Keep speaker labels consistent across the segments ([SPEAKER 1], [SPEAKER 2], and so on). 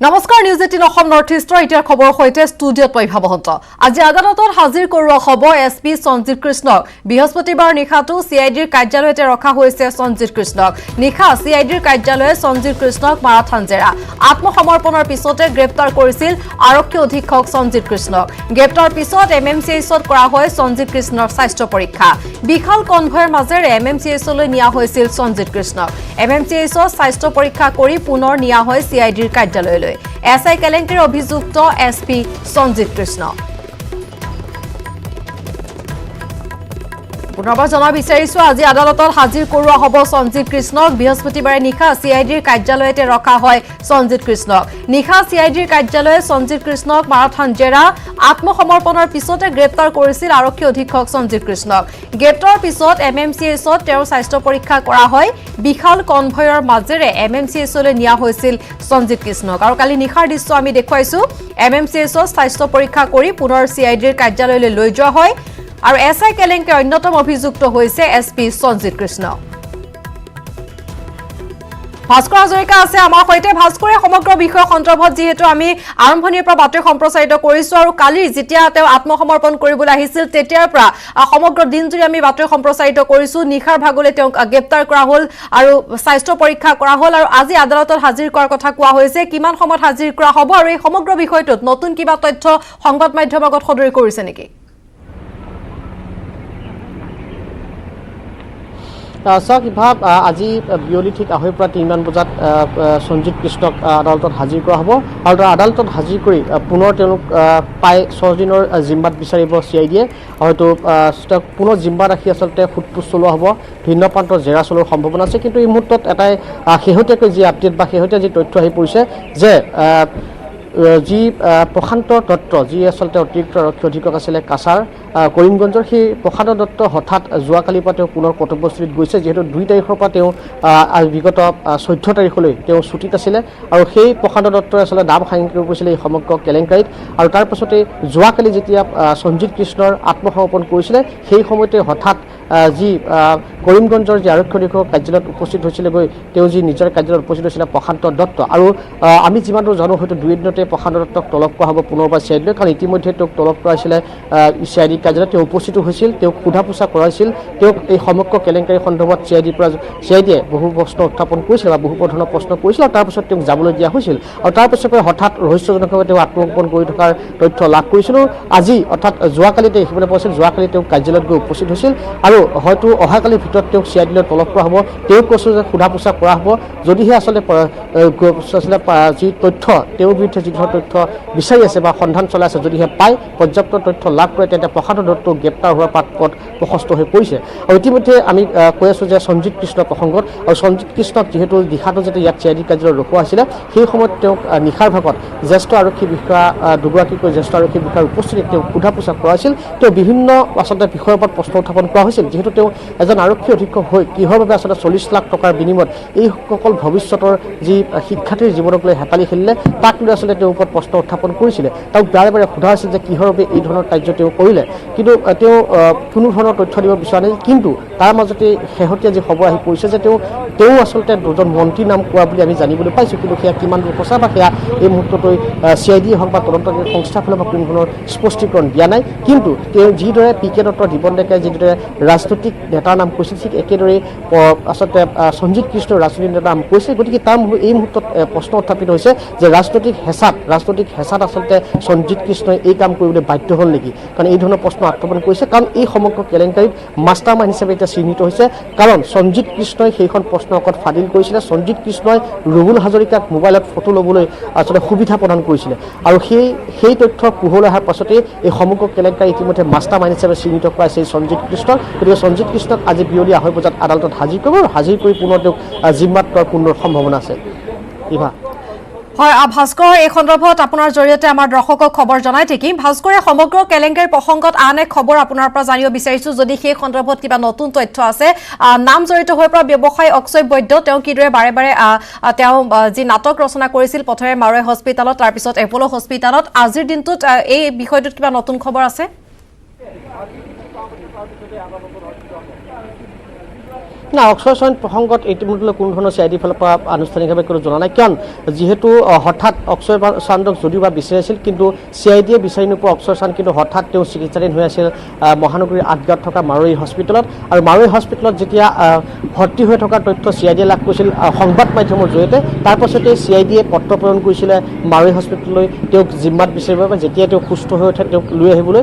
[SPEAKER 1] নমস্কাৰ news 18 Assam north ইষ্টৰ ইটাৰ খবৰ হৈতে ষ্টুডিঅত পইভা বহন্ত আজি আদালতত হাজিৰ কৰোৱা হ'ব এছপি সঞ্জিত কৃষ্ণক বৃহস্পতিবাৰ নিশাটো সিআইডিৰ কাৰ্যালয়তে ৰখা হৈছে সঞ্জিত কৃষ্ণক নিশা সিআইডিৰ কাৰ্যালয়ে সঞ্জিত কৃষ্ণক মাৰাথান জেৰা আত্মসমৰ্পণৰ পিছতে গ্ৰেপ্তাৰ কৰিছিল আৰক্ষী অধীক্ষক সঞ্জিত কৃষ্ণক গ্ৰেপ্তাৰ পিছত এমএমচিএইচত কৰা হয় সঞ্জিত কৃষ্ণৰ স্বাস্থ্য পৰীক্ষা বিখাল কনভয়ৰ মাজেৰে এমএমচিএইচলৈ নিয়া হৈছিল সঞ্জিত কৃষ্ণক এমএমচিএইচত স্বাস্থ্য পৰীক্ষা কৰি পুনৰ নিয়া হয় সিআইডিৰ কাৰ্যালয়লৈ এসআই কেলেংকাৰীৰ অভিযুক্ত এছপি সঞ্জিত কৃষ্ণ পুনৰবাৰ জনা বিচাৰিছো আজি আদালতত হাজিৰ কৰোৱা হ'ব সঞ্জিত কৃষ্ণক বৃহস্পতিবাৰে নিশা সিআইডিৰ কাৰ্যালয়তে ৰখা হয় সঞ্জিত কৃষ্ণক নিশা সিআইডিৰ কাৰ্যালয়ে সঞ্জিত কৃষ্ণক মাৰাথান জেৰা আত্মসমৰ্পণৰ পিছতে গ্ৰেপ্তাৰ কৰিছিল আৰক্ষী অধীক্ষক সঞ্জিত কৃষ্ণক গ্ৰেপ্তাৰৰ পিছত এমএমচিএইচত তেওঁৰ স্বাস্থ্য পৰীক্ষা কৰা হয় বিখাল কনভয়ৰ মাজেৰে এমএমচিএইচলৈ নিয়া হৈছিল সঞ্জিত কৃষ্ণক আৰু কালি নিশাৰ দৃশ্য আমি দেখুৱাইছো এমএমচিএইচত স্বাস্থ্য পৰীক্ষা কৰি পুনৰ সিআইডিৰ কাৰ্যালয়লৈ লৈ যোৱা হয় আৰু এসআই কেলেংকাৰীৰ অন্যতম অভিযুক্ত হৈছে এছপি সঞ্জিত কৃষ্ণ ভাস্কৰ হাজৰিকা আছে আমাৰ সৈতে ভাস্কৰে সমগ্ৰ বিষয় সন্দৰ্ভত যেহেতু আমি আৰম্ভণিৰ পৰা বাতৰি সম্প্ৰচাৰিত কৰিছো আৰু কালি যেতিয়া তেওঁ আত্মসমৰ্পণ কৰিবলৈ আহিছিল তেতিয়াৰ পৰা সমগ্ৰ দিনজুৰি আমি বাতৰি সম্প্ৰচাৰিত কৰিছো নিখাৰ ভাগলৈ তেওঁক গ্ৰেপ্তাৰ কৰা হ'ল আৰু স্বাস্থ্য পৰীক্ষা কৰা হ'ল আৰু আজি আদালতত হাজিৰ কৰাৰ কথা কোৱা হৈছে কিমান সময়ত হাজিৰ কৰা হ'ব আৰু এই সমগ্ৰ বিষয়টোত নতুন কিবা তথ্য সংবাদ মাধ্যমৰ আগত সদৰি কৰিছে নেকি
[SPEAKER 2] কিভাৱ আজি বিয়লি ঠিক 2:30 বজাত সঞ্জিত কৃষ্ণক আদালতত হাজিৰ কৰা হ'ব আৰু আদালতত হাজিৰ কৰি পুনৰ তেওঁলোক প্ৰায় 6 দিনৰ জিম্মাত বিচাৰিব সিআইডিয়ে হয়তো পুনৰ জিম্মাত ৰাখি আচলতে ফুটপুচ চলোৱা হ'ব ভিন্ন প্ৰান্তৰ জেৰা চলোৱাৰ সম্ভাৱনা আছে কিন্তু এই মুহূৰ্তত এটাই শেহতীয়াকৈ যি আপডেট বা শেহতীয়া যি তথ্য আহি পৰিছে যে যি প্ৰশান্ত দত্ত যি আচলতে অতিৰিক্ত আৰক্ষী অধীক্ষক আছিলে কাছাৰ কৰিমগঞ্জৰ সেই প্ৰশান্ত দত্ত হঠাৎ যোৱাকালিৰ পৰা তেওঁ পুনৰ কৰ্তব্যস্থলীত গৈছে যিহেতু 2 তাৰিখৰ পৰা তেওঁ বিগত 14 তাৰিখলৈ তেওঁ ছুটীত আছিলে আৰু সেই প্ৰশান্ত দত্তই আচলতে নাম সাঙি কৰি গৈছিলে এই সমগ্ৰ কেলেংকাৰীত আৰু তাৰ পাছতে যোৱাকালি যেতিয়া সঞ্জিত কৃষ্ণৰ আত্মসমৰ্পণ কৰিছিলে সেই সময়তে হঠাৎ যি কৰিমগঞ্জৰ যি আৰক্ষী অধীক্ষক কাৰ্যালয়ত উপস্থিত হৈছিলেগৈ তেওঁ যি নিজৰ কাৰ্যালয়ত উপস্থিত হৈছিলে প্ৰশান্ত দত্ত আৰু আমি যিমান দূৰ জানো হয়তো 2 দিনতে প্ৰশান্ত দত্তক তলব কৰা হ'ব পুনৰবাৰ সিআইডিলৈ কাৰণ ইতিমধ্যে তেওঁক তলব কৰা হৈছিলে সিআইডি কাৰ্যালয়ত তেওঁ উপস্থিত হৈছিল তেওঁক সোধা পোছা কৰাইছিল তেওঁক এই সমগ্ৰ কেলেংকাৰী সন্দৰ্ভত সিআইডিয়ে বহু প্ৰশ্ন উত্থাপন কৰিছিল বা বহু ধৰণৰ প্ৰশ্ন কৰিছিল আৰু তাৰপিছত তেওঁক যাবলৈ দিয়া হৈছিল আৰু তাৰপিছতে হঠাৎ ৰহস্যজনকভাৱে তেওঁ আত্মসমৰ্পণ কৰি থকাৰ তথ্য লাভ কৰিছিলোঁ আজি অৰ্থাৎ যোৱাকালিতে দেখিবলৈ পোৱা যোৱাকালি তেওঁ কাৰ্যালয়ত গৈ উপস্থিত হৈছিল আৰু হয়তো অহাকালিৰ ভিতৰত তেওঁক সিআইডিলৈ তলব কৰা হ'ব তেওঁক কৈছোঁ যে সোধা পোছা কৰা হ'ব যদিহে আচলতে যি তথ্য তেওঁৰ বিৰুদ্ধে যি ধৰণৰ তথ্য বিচাৰি আছে বা সন্ধান চলাই আছে যদিহে পায় পৰ্যাপ্ত তথ্য লাভ কৰে তেন্তে প্ৰশান্ত দত্ত গ্ৰেপ্তাৰ হোৱাৰ পথ প্ৰশস্ত হৈ পৰিছে আৰু ইতিমধ্যে আমি কৈ আছোঁ যে সঞ্জিত কৃষ্ণ প্ৰসংগত আৰু সঞ্জিত কৃষ্ণক যিহেতু নিশাটো যেতিয়া ইয়াত সিআইডি কাৰ্যালয়ত ৰখোৱা হৈছিলে সেই সময়ত তেওঁক নিশাৰ ভাগত জ্যেষ্ঠ আৰক্ষী বিষয়া দুগৰাকীকৈ জ্যেষ্ঠ আৰক্ষী বিষয়াৰ উপস্থিতিত তেওঁক সোধা পোছা কৰা হৈছিল তেওঁ বিভিন্ন আচলতে বিষয়ৰ ওপৰত প্ৰশ্ন উত্থাপন কৰা হৈছিল যিহেতু তেওঁ এজন আৰক্ষী অধীক্ষক হৈ কিহৰ বাবে আচলতে 40 লাখ টকাৰ বিনিময়ত এইসকল ভৱিষ্যতৰ যি শিক্ষাৰ্থীৰ জীৱনক লৈ হেতালি খেলিলে তাক লৈ আচলতে তেওঁৰ ওপৰত প্ৰশ্ন উত্থাপন কৰিছিলে তেওঁক বাৰে বাৰে সোধা হৈছিল যে কিহৰ বাবে এই ধৰণৰ কাৰ্য তেওঁ কৰিলে কিন্তু তেওঁ কোনো ধৰণৰ তথ্য দিব বিচৰা নাই কিন্তু তাৰ মাজতে শেহতীয়া যি খবৰ আহি পৰিছে যে তেওঁ আচলতে দুজন মন্ত্ৰীৰ নাম কোৱা বুলি আমি জানিবলৈ পাইছোঁ কিন্তু সেয়া কিমান দূৰ সঁচা বা সেয়া এই মুহূৰ্তলৈ চিআইডিয়ে হওক বা তদন্তকাৰী সংস্থাৰ ফালৰ পৰা কোনো ধৰণৰ স্পষ্টীকৰণ দিয়া নাই কিন্তু তেওঁ যিদৰে PK দত্ত দীপন ডেকাই যিদৰে ৰাজনৈতিক নেতাৰ নাম কৈছিল ঠিক একেদৰে আচলতে সঞ্জিত কৃষ্ণৰ ৰাজনৈতিক নেতাৰ নাম কৈছে গতিকে তাৰ এই মুহূৰ্তত প্ৰশ্ন উত্থাপিত হৈছে যে ৰাজনৈতিক হেঁচাত আচলতে সঞ্জিত কৃষ্ণই এই কাম কৰিবলৈ বাধ্য হ'ল নেকি কাৰণ এই ধৰণৰ প্ৰশ্ন উত্থাপন কৰিছে কাৰণ এই সমগ্ৰ কেলেংকাৰীত মাষ্টাৰ মাইণ্ড হিচাপে এতিয়া চিহ্নিত হৈছে কাৰণ সঞ্জিত কৃষ্ণই সেইখন প্ৰশ্নৰ আগত ফাদিল কৰিছিলে সঞ্জিত কৃষ্ণই ৰুবুল হাজৰিকাক মোবাইলত ফটো ল'বলৈ আচলতে সুবিধা প্ৰদান কৰিছিলে আৰু সেই তথ্য পোহৰলৈ অহাৰ পাছতে এই সমগ্ৰ কেলেংকাৰী ইতিমধ্যে মাষ্টাৰ মাইণ্ড হিচাপে চিহ্নিত কৰা হৈছে সঞ্জিত কৃষ্ণক গতিকে সঞ্জিত কৃষ্ণক আজি বিয়লি 2:30 বজাত আদালতত হাজিৰ কৰিব আৰু হাজিৰ কৰি পুনৰ তেওঁক জিম্মাত লোৱাৰ পূৰ্ণ সম্ভাৱনা আছে ইভা
[SPEAKER 1] হয় ভাস্কৰ এই সন্দৰ্ভত আপোনাৰ জৰিয়তে আমাৰ দৰ্শকক খবৰ জনাই থাকিম ভাস্কৰে সমগ্ৰ কেলেংকাৰীৰ প্ৰসংগত আন এক খবৰ আপোনাৰ পৰা জানিব বিচাৰিছো যদি সেই সন্দৰ্ভত কিবা নতুন তথ্য আছে নাম জড়িত হৈ পৰা ব্যৱসায়ী অক্ষয় বৈদ্য তেওঁ কিদৰে বাৰে বাৰে তেওঁ যি নাটক ৰচনা কৰিছিল পথৰে মাৰৈ হস্পিটেলত তাৰ পিছত এপোলো হস্পিটেলত আজিৰ দিনটোত এই বিষয়টোত কিবা নতুন খবৰ আছে
[SPEAKER 2] না অক্ষয় চয়ন প্ৰসংগত ইতিমধ্যে কোনো ধৰণৰ CID ফালৰ পৰা আনুষ্ঠানিকভাৱে কোনো জনা নাই কাৰণ যিহেতু হঠাৎ অক্ষয় চান্দক যদিও বা বিচাৰিছিল কিন্তু CIDয়ে বিচাৰি নোপোৱা অক্ষয় চান্দ কিন্তু হঠাৎ তেওঁ চিকিৎসাধীন হৈ আছিল মহানগৰীৰ আঠগাঁৱত থকা মাৰোৱাৰী হস্পিটেলত আৰু মাৰোৱাৰী হস্পিটেলত যেতিয়া ভৰ্তি হৈ থকাৰ তথ্য CIDয়ে লাভ কৰিছিল সংবাদ মাধ্যমৰ জৰিয়তে তাৰ পাছতে CIDয়ে পত্ৰ প্ৰেৰণ কৰিছিলে মাৰোৱাৰী হস্পিটেললৈ তেওঁক জিম্মাত বিচাৰিবৰ বাবে যেতিয়া তেওঁ সুস্থ হৈ উঠে তেওঁক লৈ আহিবলৈ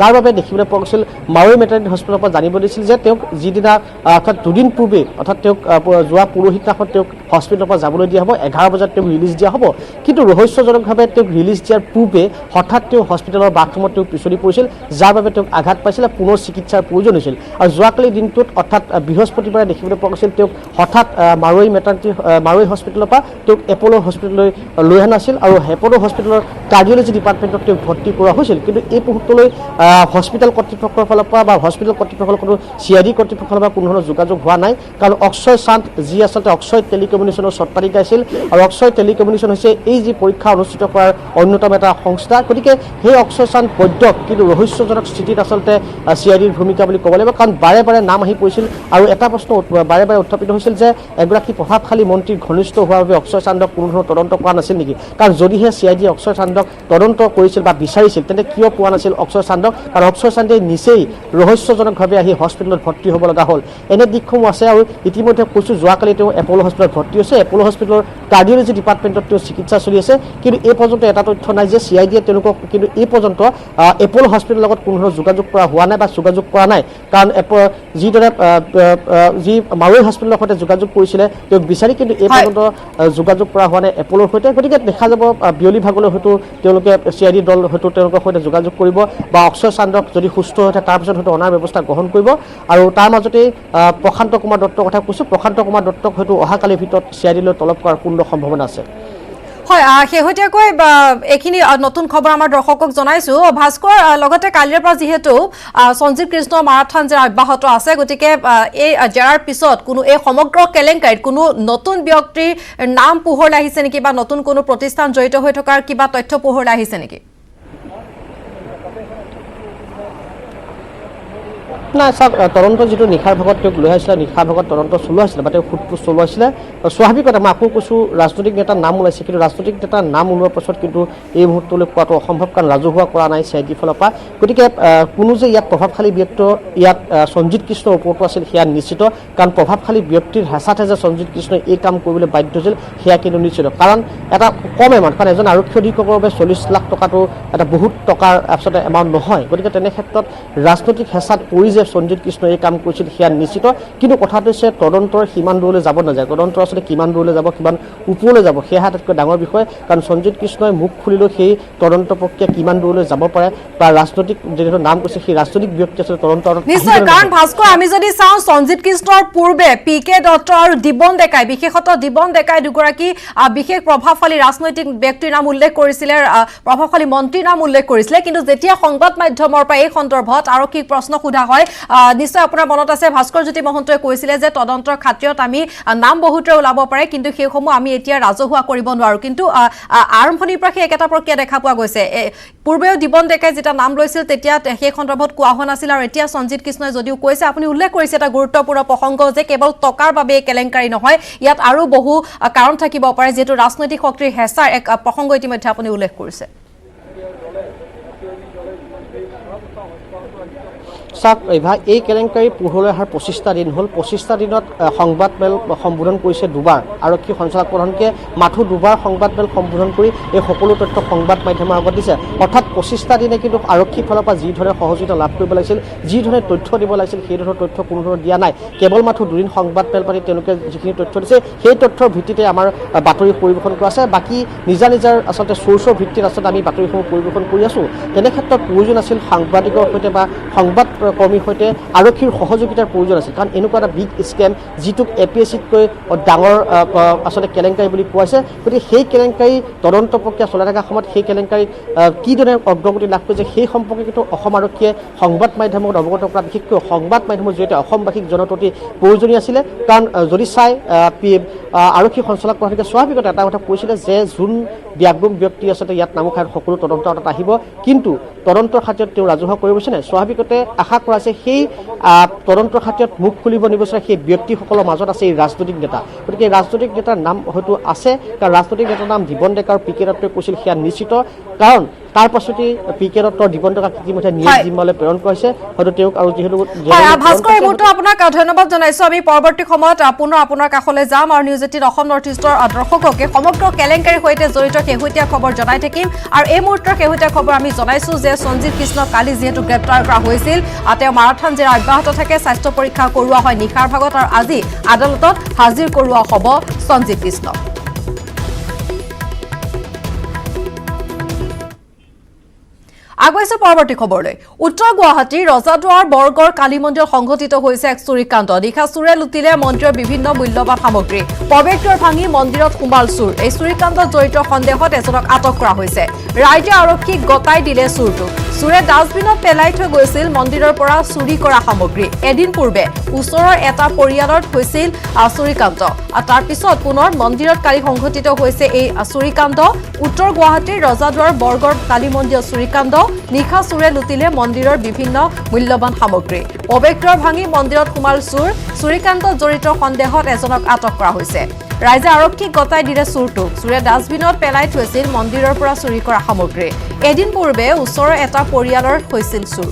[SPEAKER 2] যাৰ বাবে দেখিবলৈ পোৱা গৈছিল মাৰোৱাৰী মেটাৰনিটি হস্পিটেলৰ পৰা জানিব দিছিল যে তেওঁক যিদিনা অৰ্থাৎ দুদিন পূৰ্বে অৰ্থাৎ তেওঁক যোৱা পৰহিদিনাখন তেওঁক হস্পিটেলৰ পৰা যাবলৈ দিয়া হ'ব 11 বজাত তেওঁক ৰিলিজ দিয়া হ'ব কিন্তু ৰহস্যজনকভাৱে তেওঁক ৰিলিজ দিয়াৰ পূৰ্বে হঠাৎ তেওঁ হস্পিটেলৰ বাথৰুমত তেওঁ পিছলি পৰিছিল যাৰ বাবে তেওঁক আঘাত পাইছিল পুনৰ চিকিৎসাৰ প্ৰয়োজন হৈছিল আৰু যোৱাকালি দিনটোত অৰ্থাৎ বৃহস্পতিবাৰে দেখিবলৈ পোৱা গৈছিল তেওঁক হঠাৎ মাৰোৱাৰী হস্পিটেলৰ পৰা তেওঁক এপ'ল' হস্পিটেললৈ লৈ অনা আছিল আৰু এপ'ল' হস্পিটেলৰ কাৰ্ডিঅ'লজি ডিপাৰ্টমেণ্টত তেওঁক ভৰ্তি কৰা হৈছিল কিন্তু এই মুহূৰ্তলৈ হস্পিটেল কৰ্তৃপক্ষৰ ফালৰ পৰা বা হস্পিটেল কৰ্তৃপক্ষৰ কোনো CID কৰ্তৃপক্ষৰ ফালৰ পৰা কোনো ধৰণৰ যোগাযোগ হোৱা নাই কাৰণ অক্ষয় চান্দ যি আচলতে অক্ষয় টেলিকমিউনিকেশ্যনৰ স্বত্বাধিকাৰী আছিল আৰু অক্ষয় টেলিকমিউনিকেশ্যন হৈছে এই যি পৰীক্ষা অনুষ্ঠিত কৰাৰ অন্যতম এটা সংস্থা গতিকে সেই অক্ষয় চান্দ বৈদ্যক কিন্তু ৰহস্যজনক স্থিতিত আচলতে CIDৰ ভূমিকা বুলি ক'ব লাগিব কাৰণ বাৰে বাৰে নাম আহি পৰিছিল আৰু এটা প্ৰশ্ন বাৰে বাৰে উত্থাপিত হৈছিল যে এগৰাকী প্ৰভাৱশালী মন্ত্ৰীৰ ঘনিষ্ঠ হোৱাৰ বাবে অক্ষয় চান্দক কোনো ধৰণৰ তদন্ত কৰা নাছিল নেকি কাৰণ যদিহে CIDয়ে অক্ষয় চান্দক তদন্ত কৰিছিল বা বিচাৰিছিল তেন্তে কিয় পোৱা নাছিল অক্ষয় চান্দক কাৰণ অক্ষয় চান্দে নিচেই ৰহস্যজনকভাৱে আহি হস্পিটেলত ভৰ্তি হ'ব লগা হ'ল এনে দিশসমূহ আছে আৰু ইতিমধ্যে কৈছোঁ যোৱাকালি তেওঁ এপ'ল' হস্পিটেলত ভৰ্তি হৈছে এপ'ল' হস্পিটেলৰ কাৰ্ডিঅ'লজি ডিপাৰ্টমেণ্টত তেওঁ চিকিৎসা চলি আছে কিন্তু এই পৰ্যন্ত এটা তথ্য নাই যে CIDয়ে তেওঁলোকক কিন্তু এই পৰ্যন্ত এপ'ল' হস্পিটেলৰ লগত কোনো ধৰণৰ যোগাযোগ কৰা হোৱা নাই বা যোগাযোগ কৰা নাই কাৰণ যিদৰে যি মাৰোৱাৰী হস্পিটেলৰ সৈতে যোগাযোগ কৰিছিলে তেওঁক বিচাৰি কিন্তু এই পৰ্যন্ত যোগাযোগ কৰা হোৱা নাই এপ'লৰ সৈতে গতিকে দেখা যাব বিয়লি ভাগলৈ হয়তো তেওঁলোকে CID দল হয়তো তেওঁলোকৰ সৈতে যোগাযোগ কৰিব বা অক্ষয় চান্দক যদি সুস্থ হৈ থাকে তাৰপিছত হয়তো অনাৰ ব্যৱস্থা গ্ৰহণ কৰিব আৰু তাৰ মাজতেই প্ৰশান্ত কুমাৰ দত্তৰ কথা কৈছোঁ প্ৰশান্ত কুমাৰ দত্তক হয়তো অহাকালিৰ ভিতৰত CIDলৈ তলব কৰাৰ পূৰ্ণ সম্ভাৱনা আছে
[SPEAKER 1] হয় শেহতীয়াকৈ এইখিনি নতুন খবৰ আমাৰ দৰ্শকক জনাইছোঁ ভাস্কৰ লগতে কালিৰ পৰা যিহেতু সঞ্জীৱ কৃষ্ণ মাৰাথান জেৰা অব্যাহত আছে গতিকে এই জেৰাৰ পিছত কোনো এই সমগ্ৰ কেলেংকাৰীত কোনো নতুন ব্যক্তিৰ নাম পোহৰলৈ আহিছে নেকি বা নতুন কোনো প্ৰতিষ্ঠান জড়িত হৈ থকাৰ কিবা তথ্য পোহৰলৈ আহিছে নেকি
[SPEAKER 2] নাই চাওক তদন্ত যিটো নিশাৰ ভাগত তেওঁক লৈ আহিছিলে নিশাৰ ভাগত তদন্ত চলোৱা হৈছিলে বা তেওঁ সোধপোছ চলোৱা হৈছিলে স্বাভাৱিকতে মই আকৌ কৈছোঁ ৰাজনৈতিক নেতাৰ নাম ওলাইছে কিন্তু ৰাজনৈতিক নেতাৰ নাম ওলোৱাৰ পাছত কিন্তু এই মুহূৰ্তলৈ পোৱাটো অসম্ভৱ কাৰণ ৰাজহুৱা কৰা নাই CIDৰ ফালৰ পৰা গতিকে কোনো যে ইয়াত প্ৰভাৱশালী ব্যক্তি ইয়াত সঞ্জীৱ কৃষ্ণৰ ওপৰতো আছিল সেয়া নিশ্চিত কাৰণ প্ৰভাৱশালী ব্যক্তিৰ হেঁচাতে যে সঞ্জীৱ কৃষ্ণই এই কাম কৰিবলৈ বাধ্য হৈছিল সেয়া কিন্তু নিশ্চিত কাৰণ এটা কম এমাউণ্ট কাৰণ এজন আৰক্ষী অধীক্ষকৰ বাবে 40 লাখ টকাটো এটা বহুত টকাৰ আচলতে এমাউণ্ট নহয় গতিকে তেনে ক্ষেত্ৰত ৰাজনৈতিক হেঁচাত পৰি যে সঞ্জীৱ কৃষ্ণই এই কাম কৰিছিল সেয়া নিশ্চিত কিন্তু কথাটো হৈছে তদন্তৰ কিমান দূৰলৈ যাব নাযায় তদন্তৰ আচলতে কিমান দূৰলৈ যাব কিমান ওপৰলৈ যাব সেয়া আটাইতকৈ ডাঙৰ বিষয় কাৰণ সঞ্জীৱ কৃষ্ণই মুখ খুলিলেও সেই তদন্ত প্ৰক্ৰিয়া কিমান দূৰলৈ যাব পাৰে বা ৰাজনৈতিক যিহেতু নাম কৈছে সেই ৰাজনৈতিক ব্যক্তি আচলতে তদন্ত
[SPEAKER 1] নিশ্চয় কাৰণ ভাস্কৰ আমি যদি চাওঁ সঞ্জীৱ কৃষ্ণৰ পূৰ্বে PK দত্ত আৰু দিবন ডেকাই বিশেষতঃ দিবন ডেকাই দুগৰাকী বিশেষ প্ৰভাৱশালী ৰাজনৈতিক ব্যক্তিৰ নাম উল্লেখ কৰিছিলে প্ৰভাৱশালী মন্ত্ৰীৰ নাম উল্লেখ কৰিছিলে কিন্তু যেতিয়া সংবাদ মাধ্যমৰ পৰা এই সন্দৰ্ভত আৰক্ষীক প্ৰশ্ন সোধা হয় নিশ্চয় আপোনাৰ মনত আছে ভাস্কৰজ্যোতি মহন্তই কৈছিলে যে তদন্তৰ খাতিৰত আমি নাম বহুতৰে ওলাব পাৰে কিন্তু সেইসমূহ আমি এতিয়া ৰাজহুৱা কৰিব নোৱাৰো কিন্তু আৰম্ভণিৰ পৰা একেটা প্ৰক্ৰিয়া দেখা পোৱা গৈছে পূৰ্বেও দিবন ডেকাই যেটা নাম লৈছিল তেতিয়া সেই সন্দৰ্ভত কোৱা হোৱা নাছিল আৰু এতিয়া সঞ্জীৱ কৃষ্ণই যদিও কৈছে আপুনি উল্লেখ কৰিছে এটা গুৰুত্বপূৰ্ণ প্ৰসংগ যে কেৱল টকাৰ বাবে কেলেংকাৰী নহয় ইয়াত আৰু বহু কাৰণ থাকিব পাৰে যেটো ৰাজনৈতিক শক্তিৰ হেঁচাৰ এক প্ৰসংগ ইতিমধ্যে আপুনি উল্লেখ কৰিছে
[SPEAKER 2] চাওক এই কেলেংকাৰী পোহৰলৈ অহাৰ 25টা দিন হ'ল 25টা দিনত সংবাদমেল সম্বোধন কৰিছে দুবাৰ আৰক্ষী সঞ্চালক প্ৰধানকে মাথো দুবাৰ সংবাদমেল সম্বোধন কৰি এই সকলো তথ্য সংবাদ মাধ্যমৰ আগত দিছে অৰ্থাৎ 25টা দিনে কিন্তু আৰক্ষীৰ ফালৰ পৰা যি ধৰণে সহযোগিতা লাভ কৰিব লাগিছিল যি ধৰণে তথ্য দিব লাগিছিল সেই ধৰণৰ তথ্য কোনো ধৰণৰ দিয়া নাই কেৱল মাথো দুদিন সংবাদমেল পাতি তেওঁলোকে যিখিনি তথ্য দিছে সেই তথ্যৰ ভিত্তিতে আমাৰ বাতৰি পৰিৱেশন কৰা আছে বাকী নিজা নিজৰ আচলতে চ'ৰ্চৰ ভিত্তিত আচলতে আমি বাতৰিসমূহ পৰিৱেশন কৰি আছোঁ তেনে ক্ষেত্ৰত প্ৰয়োজন আছিল সাংবাদিকৰ সৈতে বা সংবাদ কৰ্মীৰ সৈতে আৰক্ষীৰ সহযোগিতাৰ প্ৰয়োজন আছিল কাৰণ এনেকুৱা এটা বিগ স্কেম যিটোক APSCতকৈ ডাঙৰ আচলতে কেলেংকাৰী বুলি কোৱা হৈছে গতিকে সেই কেলেংকাৰী তদন্ত প্ৰক্ৰিয়া চলাই থকা সময়ত সেই কেলেংকাৰীত কিদৰে অগ্ৰগতি লাভ কৰিছে সেই সম্পৰ্কে কিন্তু অসম আৰক্ষীয়ে সংবাদ মাধ্যমত অৱগত কৰা বিশেষকৈ সংবাদ মাধ্যমৰ জৰিয়তে অসমবাসীক জনাটো অতি প্ৰয়োজনীয় আছিলে কাৰণ যদি চাই আৰক্ষী সঞ্চালক প্ৰধানে স্বাভাৱিকতে এটা কথা কৈছিলে যে যোন ব্যাগুম ব্যক্তি আচলতে ইয়াত নাম খাই সকলো তদন্ত তাত আহিব কিন্তু তদন্তৰ খাতিৰত তেওঁ ৰাজহুৱা কৰিবছে নাই স্বাভাৱিকতে আশা কৰা আছে সেই তদন্তৰ খাতিৰত মুখ খুলিব নিবিচাৰে সেই ব্যক্তিসকলৰ মাজত আছে এই ৰাজনৈতিক নেতা গতিকে ৰাজনৈতিক নেতাৰ নাম হয়তো আছে কাৰণ ৰাজনৈতিক নেতাৰ নাম জীৱন ডেকা আৰু পি কে দত্তই কৈছিল সেয়া নিশ্চিত কাৰণ তাৰ পাছতেই পি কে দত্তৰ জীৱন ডেকাক ইতিমধ্যে নিয়োগ জিম্মালৈ প্ৰেৰণ কৰিছে হয়তো তেওঁক আৰু যিহেতু
[SPEAKER 1] ভাস্কৰ এই মুহূৰ্তত আপোনাক ধন্যবাদ জনাইছো আমি পৰৱৰ্তী সময়ত পুনৰ আপোনাৰ কাষলৈ যাম আৰু নিউজ 18 অসম নৰ্থ ইষ্টৰ দৰ্শককে সমগ্ৰ কেলেংকাৰীৰ সৈতে জড়িত শেহতীয়া খবৰ জনাই থাকিম আৰু এই মুহূৰ্তৰ শেহতীয়া খবৰ আমি জনাইছো যে সঞ্জীৱ কৃষ্ণক কালি যিহেতু গ্ৰেপ্তাৰ কৰা হৈছিল তেওঁ মাৰাথান জেৰা অব্যাহত থাকে স্বাস্থ্য পৰীক্ষা কৰোৱা হয় নিশাৰ ভাগত আৰু আজি আদালতত হাজিৰ কৰোৱা হ'ব সঞ্জীৱ কৃষ্ণক আগুৱাইছে পৰৱৰ্তী খবৰলৈ উত্তৰ গুৱাহাটীৰ ৰজাদুৱাৰ বৰগড় কালী মন্দিৰত সংঘটিত হৈছে এক চুৰিকাণ্ড নিশা চোৰে লুটিলে মন্দিৰৰ বিভিন্ন মূল্যৱান সামগ্ৰী প্ৰৱেশদ্বাৰ ভাঙি মন্দিৰত সোমাল চোৰ এই চুৰিকাণ্ডত জড়িত সন্দেহত এজনক আটক কৰা হৈছে ৰাইজে আৰক্ষীক গতাই দিলে চোৰটোক চোৰে ডাষ্টবিনত পেলাই থৈ গৈছিল মন্দিৰৰ পৰা চুৰি কৰা সামগ্ৰী এদিন পূৰ্বে ওচৰৰ এটা পৰিয়ালত হৈছিল চুৰিকাণ্ড আৰু তাৰ পিছত পুনৰ মন্দিৰত কালি সংঘটিত হৈছে এই চুৰিকাণ্ড উত্তৰ গুৱাহাটীৰ ৰজাদুৱাৰ বৰগড় কালী মন্দিৰৰ চুৰিকাণ্ড নিশা চোৰে লুটিলে মন্দিৰৰ বিভিন্ন মূল্যৱান সামগ্ৰী প্ৰৱেশদ্বাৰ ভাঙি মন্দিৰত সোমাল চোৰ চুৰিকাণ্ডত জড়িত সন্দেহত এজনক আটক কৰা হৈছে ৰাইজে আৰক্ষীক গতাই দিলে চোৰটোক চোৰে ডাষ্টবিনত পেলাই থৈছিল মন্দিৰৰ পৰা চুৰি কৰা সামগ্ৰী এদিন পূৰ্বে ওচৰৰ এটা পৰিয়ালৰ হৈছিল চোৰ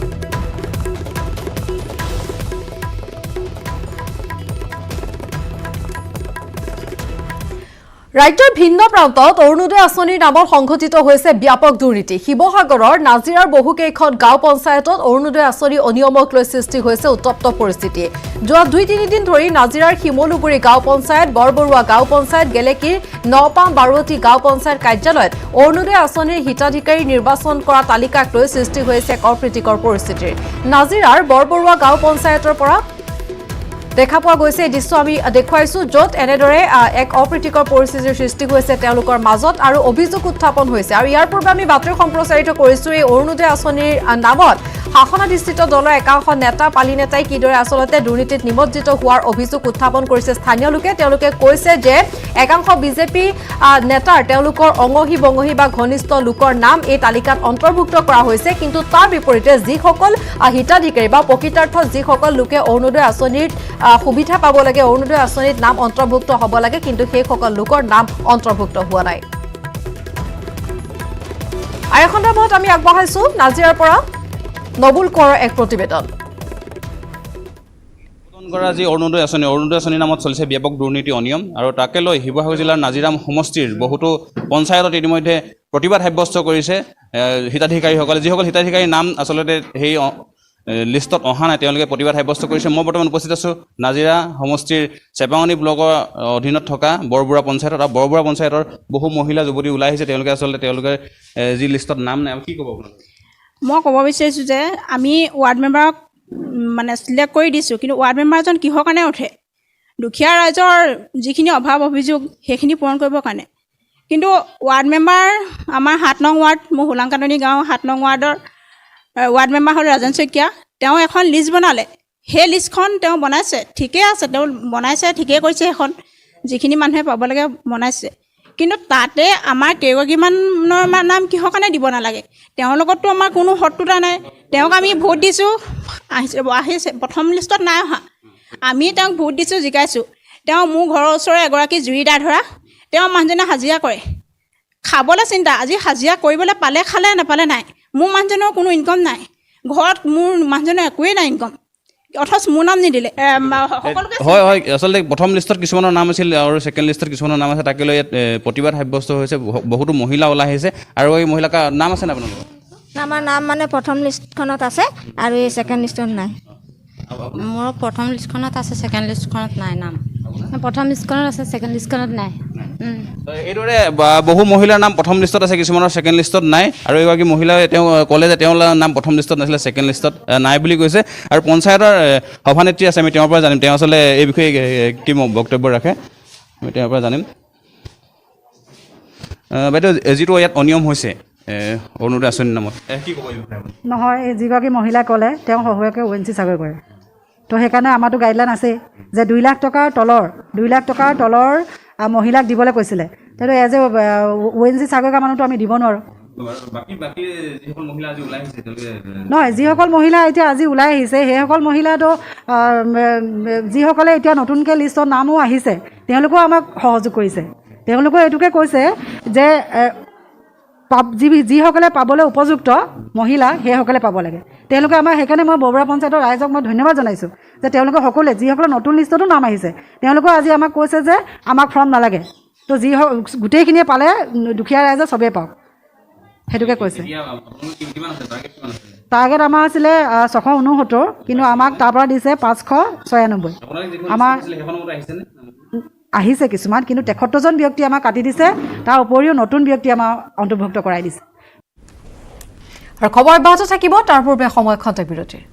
[SPEAKER 1] ৰাজ্যৰ ভিন্ন প্ৰান্তত অৰুণোদয় আঁচনিৰ নামত সংঘটিত হৈছে ব্যাপক দুৰ্নীতি শিৱসাগৰৰ নাজিৰাৰ বহুকেইখন গাঁও পঞ্চায়তত অৰুণোদয় আঁচনি অনিয়মক লৈ সৃষ্টি হৈছে উত্তপ্ত পৰিস্থিতি যোৱা 2-3 দিন ধৰি নাজিৰাৰ শিমলুগুৰি গাঁও পঞ্চায়ত বৰবৰুৱা গাঁও পঞ্চায়ত গেলেকীৰ নপাম বাৰুৱতী গাঁও পঞ্চায়ত কাৰ্যালয়ত অৰুণোদয় আঁচনিৰ হিতাধিকাৰী নিৰ্বাচন কৰা তালিকাক লৈ সৃষ্টি হৈছে অপ্ৰীতিকৰ পৰিস্থিতিৰ নাজিৰাৰ বৰবৰুৱা গাঁও পঞ্চায়তৰ পৰা দেখা পোৱা গৈছে এই দৃশ্য আমি দেখুৱাইছো য'ত এনেদৰে এক অপ্ৰীতিকৰ পৰিস্থিতিৰ সৃষ্টি হৈছে তেওঁলোকৰ মাজত আৰু অভিযোগ উত্থাপন হৈছে আৰু ইয়াৰ পূৰ্বে আমি বাতৰি সম্প্ৰচাৰিত কৰিছো এই অৰুণোদয় আঁচনিৰ নামত শাসনাধিষ্ঠিত দলৰ একাংশ নেতা পালি নেতাই কিদৰে আচলতে দুৰ্নীতিত নিমজ্জিত হোৱাৰ অভিযোগ উত্থাপন কৰিছে স্থানীয় লোকে তেওঁলোকে কৈছে যে একাংশ বিজেপি নেতাৰ তেওঁলোকৰ অঙহী বঙহী বা ঘনিষ্ঠ লোকৰ নাম এই তালিকাত অন্তৰ্ভুক্ত কৰা হৈছে কিন্তু তাৰ বিপৰীতে যিসকল হিতাধিকাৰী বা প্ৰকৃতাৰ্থত যিসকল লোকে অৰুণোদয় আঁচনিৰ সুবিধা পাব লাগে অৰুণোদয় আঁচনিত নাম অন্তৰ্ভুক্ত হ'ব লাগে কিন্তু সেইসকল লোকৰ নাম অন্তৰ্ভুক্ত হোৱা নাই আৰু এই সন্দৰ্ভত আমি আগবঢ়াইছো নাজিৰাৰ পৰা নবুল কোঁৱৰৰ এক প্ৰতিবেদন
[SPEAKER 3] যি অৰুণোদয় আঁচনিৰ নামত চলিছে ব্যাপক দুৰ্নীতি অনিয়ম আৰু তাকে লৈ শিৱসাগৰ জিলাৰ নাজিৰাম সমষ্টিৰ বহুতো পঞ্চায়তত ইতিমধ্যে প্ৰতিবাদ সাব্যস্ত কৰিছে হিতাধিকাৰীসকলে যিসকল হিতাধিকাৰীৰ নাম আচলতে সেই লিষ্টত অহা নাই তেওঁলোকে প্ৰতিবাদ সাব্যস্ত কৰিছে মই বৰ্তমান উপস্থিত আছোঁ নাজিৰা সমষ্টিৰ চেপাঙনি ব্লকৰ অধীনত থকা বৰবৰুৱা পঞ্চায়তত আৰু বৰবৰুৱা পঞ্চায়তৰ বহু মহিলা যুৱতী ওলাই আহিছে তেওঁলোকে যি লিষ্টত নাম নাই কি ক'ব আপোনালোকে
[SPEAKER 4] মই ক'ব বিচাৰিছোঁ যে আমি ৱাৰ্ড মেম্বাৰক মানে চিলেক্ট কৰি দিছোঁ কিন্তু ৱাৰ্ড মেম্বাৰজন কিহৰ কাৰণে উঠে দুখীয়া ৰাইজৰ যিখিনি অভাৱ অভিযোগ সেইখিনি পূৰণ কৰিবৰ কাৰণে কিন্তু ৱাৰ্ড মেম্বাৰ আমাৰ 7 নং ৱাৰ্ড মোৰ হোলাংকাটনি গাঁও 7 নং ৱাৰ্ডৰ ৱাৰ্ড মেম্বাৰ হ'ল ৰাজন শইকীয়া তেওঁ এখন লিষ্ট বনালে সেই লিষ্টখন তেওঁ বনাইছে ঠিকেই আছে তেওঁ বনাইছে ঠিকেই কৰিছে সেইখন যিখিনি মানুহে পাব লাগে বনাইছে কিন্তু তাতে আমাৰ কেইগৰাকীমানৰ নাম কিহৰ কাৰণে দিব নালাগে তেওঁৰ লগততো আমাৰ কোনো শত্ৰুতা নাই তেওঁক আমি ভোট দিছোঁ আহিছে প্ৰথম লিষ্টত নাই অহা আমি তেওঁক ভোট দিছোঁ জিকাইছোঁ তেওঁ মোৰ ঘৰৰ ওচৰৰ এগৰাকী জুৰিদাৰ ধৰা তেওঁ মানুহজনে হাজিৰা কৰে খাবলৈ চিন্তা আজি হাজিৰা কৰিবলৈ পালে খালে নাপালে নাই মোৰ মানুহজনৰ কোনো ইনকম নাই ঘৰত মোৰ মানুহজনৰ একোৱেই নাই ইনকম অথচ মোৰ নাম নিদিলে
[SPEAKER 3] হয় হয় আচলতে প্ৰথম লিষ্টত কিছুমানৰ নাম আছিল আৰু ছেকেণ্ড লিষ্টত কিছুমানৰ নাম আছে তাকে লৈ ইয়াত প্ৰতিবাদ সাব্যস্ত হৈছে বহুতো মহিলা ওলাই আহিছে আৰু এই মহিলাৰ নাম আছে নে আপোনালোকৰ
[SPEAKER 5] আমাৰ নাম মানে প্ৰথম লিষ্টখনত আছে আৰু এই ছেকেণ্ড লিষ্টত নাই মোৰ প্ৰথম লিষ্টখনত আছে ছেকেণ্ড লিষ্টখনত নাই নাম প্ৰথম লিষ্টখনত আছে ছেকেণ্ড লিষ্টখনত নাই
[SPEAKER 3] এইদৰে বহু মহিলাৰ নাম প্ৰথম লিষ্টত আছে কিছুমানৰ ছেকেণ্ড লিষ্টত নাই আৰু এগৰাকী মহিলাই তেওঁ ক'লে যে তেওঁৰ নাম প্ৰথম লিষ্টত নাছিলে ছেকেণ্ড লিষ্টত নাই বুলি কৈছে আৰু পঞ্চায়তৰ সভানেত্ৰী আছে আমি তেওঁৰ পৰা জানিম তেওঁ আচলতে এই বিষয়ে কি বক্তব্য ৰাখে আমি তেওঁৰ পৰা জানিম বাইদেউ যিটো ইয়াত অনিয়ম হৈছে অৰুণোদয় আঁচনিৰ নামত কি ক'ব
[SPEAKER 6] নহয় এই যিগৰাকী মহিলাই ক'লে তেওঁ শহুৰেকে ONC চাকৰি কৰে তো সেইকাৰণে আমাৰতো গাইডলাইন আছে যে 2 লাখ টকাৰ তলৰ মহিলাক দিবলৈ কৈছিলে কিন্তু এজ এ ONGC চাকৰি কৰা মানুহটো আমি দিব নোৱাৰোঁ নহয় যিসকল মহিলা এতিয়া আজি ওলাই আহিছে সেইসকল মহিলাটো যিসকলে এতিয়া নতুনকৈ লিষ্টত নামো আহিছে তেওঁলোকেও আমাক সহযোগ কৰিছে তেওঁলোকে এইটোকে কৈছে যে যিসকলে পাবলৈ উপযুক্ত মহিলা সেইসকলে পাব লাগে তেওঁলোকে আমাৰ সেইকাৰণে মই বৰুৱা পঞ্চায়তৰ ৰাইজক মই ধন্যবাদ জনাইছোঁ যে তেওঁলোকে সকলোৱে যিসকলে নতুন লিষ্টতো নাম আহিছে তেওঁলোকেও আজি আমাক কৈছে যে আমাক ফৰ্ম নালাগে তো গোটেইখিনিয়ে পালে দুখীয়া ৰাইজে চবেই পাওক সেইটোকে কৈছে টাৰ্গেট আমাৰ আছিলে 669 কিন্তু আমাক তাৰ পৰা দিছে 596 আমাৰ আহিছে কিছুমান কিন্তু 73জন ব্যক্তি আমাক কাটি দিছে তাৰ উপৰিও নতুন ব্যক্তি আমাৰ অন্তৰ্ভুক্ত কৰাই দিছে
[SPEAKER 1] আৰু খবৰ অব্যাহত থাকিব তাৰ পূৰ্বে সময় খন্তেক বিৰতিৰ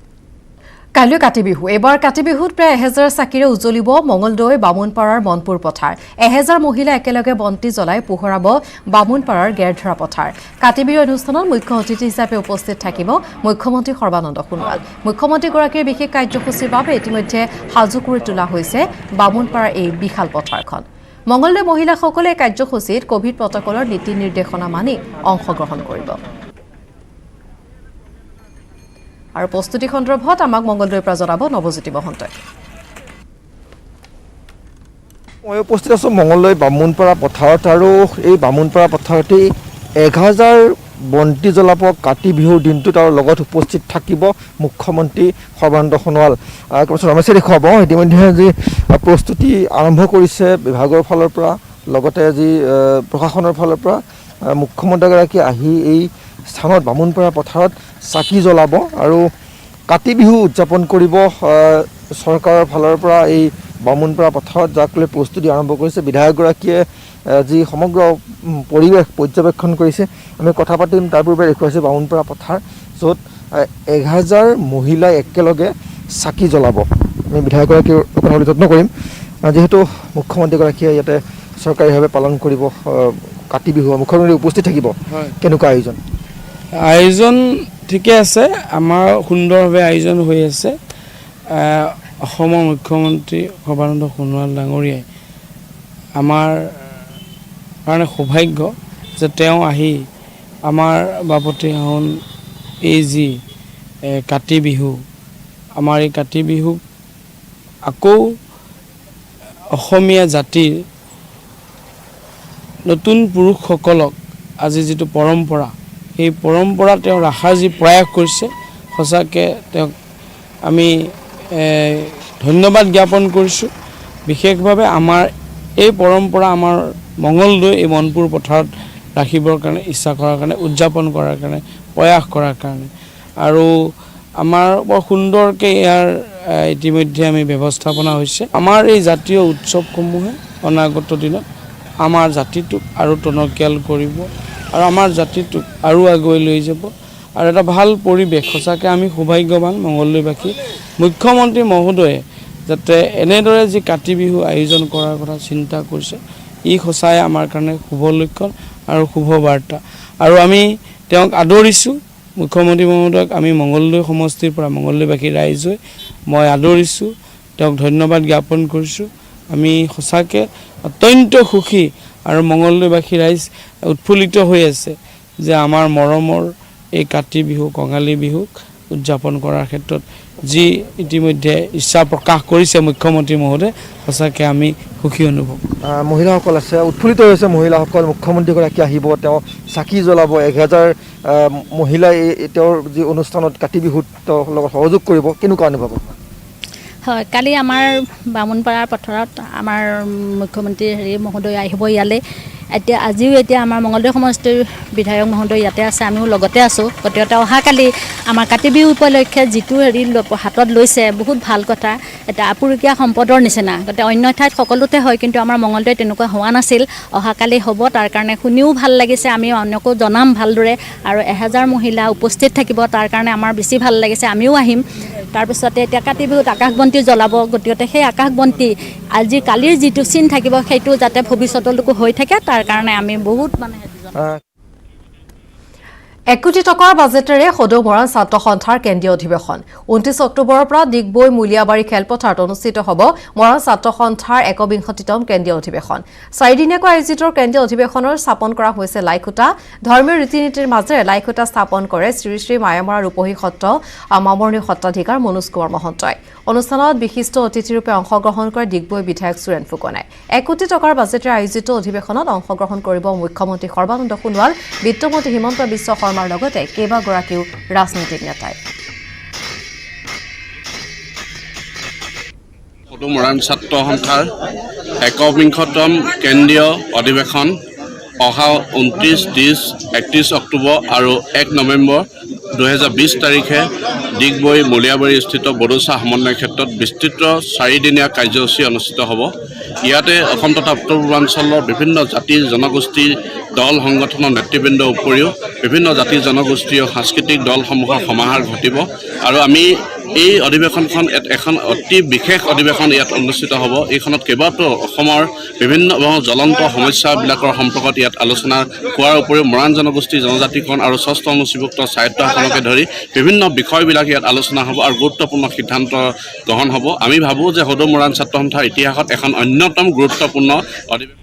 [SPEAKER 1] কাইলৈ কাতি বিহু এবাৰ কাতি বিহুত প্ৰায় 1000 চাকিৰে উজ্বলিব মঙলদৈ বামুণপাৰাৰ মনপুৰ পথাৰ 1000 মহিলা একেলগে বন্তি জ্বলাই পোহৰাব বামুণপাৰাৰ গেৰধৰা পথাৰ কাতি বিহু অনুষ্ঠানত মুখ্য অতিথি হিচাপে উপস্থিত থাকিব মুখ্যমন্ত্ৰী সৰ্বানন্দ সোণোৱাল মুখ্যমন্ত্ৰীগৰাকীৰ বিশেষ কাৰ্যসূচীৰ বাবে ইতিমধ্যে সাজু কৰি তোলা হৈছে বামুণপাৰাৰ এই বিশাল পথাৰখন মঙলদৈ মহিলাসকলে কাৰ্যসূচীত কোভিড প্ৰটকলৰ নীতি নিৰ্দেশনা মানি অংশগ্ৰহণ কৰিব আৰু প্ৰস্তুতি সন্দৰ্ভত আমাক মঙ্গলদৈৰ পৰা জনাব নৱজ্যোতি মহন্তই
[SPEAKER 7] মই উপস্থিত আছোঁ মঙ্গলদৈ বামুণপাৰা পথাৰত আৰু এই বামুণপাৰা পথাৰতেই 1000 বন্তি জ্বলাব কাতি বিহুৰ দিনটোত আৰু লগত উপস্থিত থাকিব মুখ্যমন্ত্ৰী সৰ্বানন্দ সোণোৱাল ৰমেশে দেখুৱাব ইতিমধ্যে যি প্ৰস্তুতি আৰম্ভ কৰিছে বিভাগৰ ফালৰ পৰা লগতে যি প্ৰশাসনৰ ফালৰ পৰা মুখ্যমন্ত্ৰীগৰাকী আহি এই স্থানত বামুণপাৰা পথাৰত চাকি জ্বলাব আৰু কাতি বিহু উদযাপন কৰিব চৰকাৰৰ ফালৰ পৰা এই বামুণপাৰা পথাৰত যাক লৈ প্ৰস্তুতি আৰম্ভ কৰিছে বিধায়কগৰাকীয়ে যি সমগ্ৰ পৰিৱেশ পৰ্যবেক্ষণ কৰিছে আমি কথা পাতিম তাৰ পূৰ্বে দেখুৱাইছে বামুণপাৰা পথাৰ য'ত 1000 মহিলাই একেলগে চাকি জ্বলাব আমি বিধায়কগৰাকীৰ লগত যত্ন কৰিম যিহেতু মুখ্যমন্ত্ৰীগৰাকীয়ে ইয়াতে চৰকাৰীভাৱে পালন কৰিব কাতি বিহু মুখ্যমন্ত্ৰী উপস্থিত থাকিব কেনেকুৱা
[SPEAKER 8] আয়োজন ঠিকে আছে আমাৰ সুন্দৰভাৱে আয়োজন হৈ আছে অসমৰ মুখ্যমন্ত্ৰী সৰ্বানন্দ সোণোৱাল ডাঙৰীয়াই আমাৰ কাৰণে সৌভাগ্য যে তেওঁ আহি আমাৰ বাপতি সাহোন এই যি কাতি বিহু আমাৰ এই কাতি বিহুক আকৌ অসমীয়া জাতিৰ নতুন পুৰুষসকলক আজি যিটো পৰম্পৰা এই পৰম্পৰা তেওঁ ৰাখাৰ যি প্ৰয়াস কৰিছে সঁচাকৈ তেওঁক আমি ধন্যবাদ জ্ঞাপন কৰিছোঁ বিশেষভাৱে আমাৰ এই পৰম্পৰা আমাৰ মঙ্গলদৈ এই মনপুৰ পথাৰত ৰাখিবৰ কাৰণে ইচ্ছা কৰাৰ কাৰণে উদযাপন কৰাৰ কাৰণে প্ৰয়াস কৰাৰ কাৰণে আৰু আমাৰ বৰ সুন্দৰকৈ ইয়াৰ ইতিমধ্যে আমি ব্যৱস্থাপনা হৈছে আমাৰ এই জাতীয় উৎসৱসমূহে অনাগত দিনত আমাৰ জাতিটোক আৰু টনকিয়াল কৰিব আৰু আমাৰ জাতিটোক আৰু আগুৱাই লৈ যাব আৰু এটা ভাল পৰিৱেশ সঁচাকৈ আমি সৌভাগ্যৱান মঙ্গলদৈবাসী মুখ্যমন্ত্ৰী মহোদয়ে যাতে এনেদৰে যি কাতি বিহু আয়োজন কৰাৰ কথা চিন্তা কৰিছে ই সঁচাই আমাৰ কাৰণে শুভ লক্ষণ আৰু শুভ বাৰ্তা আৰু আমি তেওঁক আদৰিছোঁ মুখ্যমন্ত্ৰী মহোদয়ক আমি মঙ্গলদৈ সমষ্টিৰ পৰা মঙ্গলদৈবাসী ৰাইজ হৈ মই আদৰিছোঁ তেওঁক ধন্যবাদ জ্ঞাপন কৰিছোঁ আমি সঁচাকৈ অত্যন্ত সুখী আৰু মঙ্গলদৈবাসী ৰাইজ উৎফুল্লিত হৈ আছে যে আমাৰ মৰমৰ এই কাতি বিহু কঙালী বিহুক উদযাপন কৰাৰ ক্ষেত্ৰত যি ইতিমধ্যে ইচ্ছা প্ৰকাশ কৰিছে মুখ্যমন্ত্ৰী মহোদয় সঁচাকৈ আমি সুখী অনুভৱ
[SPEAKER 7] মহিলাসকল আছে উৎফুল্লিত হৈছে মহিলাসকল মুখ্যমন্ত্ৰীগৰাকী আহিব তেওঁ চাকি জ্বলাব 1000 মহিলাই তেওঁৰ যি অনুষ্ঠানত কাতি বিহুত লগত সহযোগ কৰিব কেনেকুৱা অনুভৱ
[SPEAKER 9] হয় কালি আমাৰ বামুণপাৰাৰ পথাৰত আমাৰ মুখ্যমন্ত্ৰী মহোদয় আহিব ইয়ালৈ আজিও আমাৰ মঙ্গলদৈ সমষ্টিৰ বিধায়ক মহোদয় ইয়াতে আছে আমিও লগতে আছোঁ গতিকে অহাকালি আমাৰ কাতি বিহু উপলক্ষে যিটো হাতত লৈছে বহুত ভাল কথা এটা আপুৰুগীয়া সম্পদৰ নিচিনা গতিকে অন্য ঠাইত সকলোতে হয় কিন্তু আমাৰ মঙ্গলদৈত তেনেকুৱা হোৱা নাছিল অহাকালি হ'ব তাৰ কাৰণে শুনিও ভাল লাগিছে আমি অন্যকো জনাম ভালদৰে আৰু 1000 মহিলা উপস্থিত থাকিব তাৰ কাৰণে আমাৰ বেছি ভাল লাগিছে আমিও আহিম তাৰপিছতে এতিয়া কাতি বিহুত আকাশবন্তি জ্বলাব গতিকে সেই আকাশবন্তি আজি কালিৰ যিটো চিন থাকিব সেইটো যাতে ভৱিষ্যতলৈকো হৈ থাকে তাৰ কাৰণে আমি বহুত মানে
[SPEAKER 1] 1 কোটি টকাৰ বাজেটেৰে সদৌ মৰাণ ছাত্ৰ সন্থাৰ কেন্দ্ৰীয় অধিৱেশন 29 অক্টোবৰৰ পৰা ডিগবৈ মুলিয়াবাৰী খেলপথাৰত অনুষ্ঠিত হ'ব মৰাণ ছাত্ৰ সন্থাৰ 1বিংশতিতম কেন্দ্ৰীয় অধিৱেশন 4 দিনীয়াকৈ আয়োজিত কেন্দ্ৰীয় অধিৱেশনৰ স্থাপন কৰা হৈছে লাইখুটা ধৰ্মীয় ৰীতি-নীতিৰ মাজেৰে লাইখুটা স্থাপন কৰে শ্ৰী শ্ৰী মায়ামৰা ৰূপহী সত্ৰ মামৰণি সত্ৰাধিকাৰ মনোজ কুমাৰ মহন্তই অনুষ্ঠানত বিশিষ্ট অতিথিৰূপে অংশগ্ৰহণ কৰে ডিগবৈ বিধায়ক সুৰেন ফুকনে 1 কোটি টকাৰ বাজেটেৰে আয়োজিত অধিৱেশনত অংশগ্ৰহণ কৰিব মুখ্যমন্ত্ৰী সৰ্বানন্দ সোণোৱাল বিত্তমন্ত্ৰী হিমন্ত বিশ্ব শৰ্মাৰ লগতে কেইবাগৰাকীও ৰাজনৈতিক নেতাই
[SPEAKER 10] সদৌ মৰাণ ছাত্ৰ সন্থাৰ 1বিংশতম কেন্দ্ৰীয় অধিৱেশন অহা 29, 30, 31 অক্টোবৰ আৰু 1 নৱেম্বৰ 2020 তাৰিখে ডিগবৈ মলীয়াবাৰী স্থিত বড়োচা সমন্বয় ক্ষেত্ৰত বিস্তৃত 4 দিনীয়া কাৰ্যসূচী অনুষ্ঠিত হ'ব ইয়াতে অসম তথা উত্তৰ পূৰ্বাঞ্চলৰ বিভিন্ন জাতি জনগোষ্ঠী দল সংগঠনৰ নেতৃবৃন্দৰ উপৰিও বিভিন্ন জাতি জনগোষ্ঠী আৰু সাংস্কৃতিক দলসমূহৰ সমাহাৰ ঘটিব আৰু আমি এই অধিৱেশনখন এখন অতি বিশেষ অধিৱেশন ইয়াত অনুষ্ঠিত হ'ব এইখনত কেইবাটাও অসমৰ বিভিন্ন জ্বলন্ত সমস্যাবিলাকৰ সম্পৰ্কত ইয়াত আলোচনা হোৱাৰ উপৰিও মৰাণ জনগোষ্ঠী জনজাতিকৰণ আৰু ষষ্ঠ অনুসূচীভুক্ত স্বায়ত্তশাসনকে ধৰি বিভিন্ন বিষয়বিলাক ইয়াত আলোচনা হ'ব আৰু গুৰুত্বপূৰ্ণ সিদ্ধান্ত গ্ৰহণ হ'ব আমি ভাবোঁ যে সদৌ মৰাণ ছাত্ৰ সন্থাৰ ইতিহাসত এখন অন্যতম গুৰুত্বপূৰ্ণ অধিৱেশন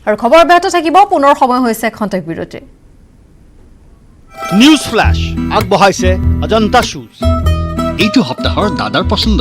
[SPEAKER 1] আৰু খবৰ অব্যাহত থাকিব পুনৰ সময় হৈছে খন্তেক বিৰতি
[SPEAKER 11] নিউজ ফ্ল্যাশ আগবঢ়াইছে অজন্তা শুজ
[SPEAKER 12] এইটো সপ্তাহৰ দাদাৰ পছন্দ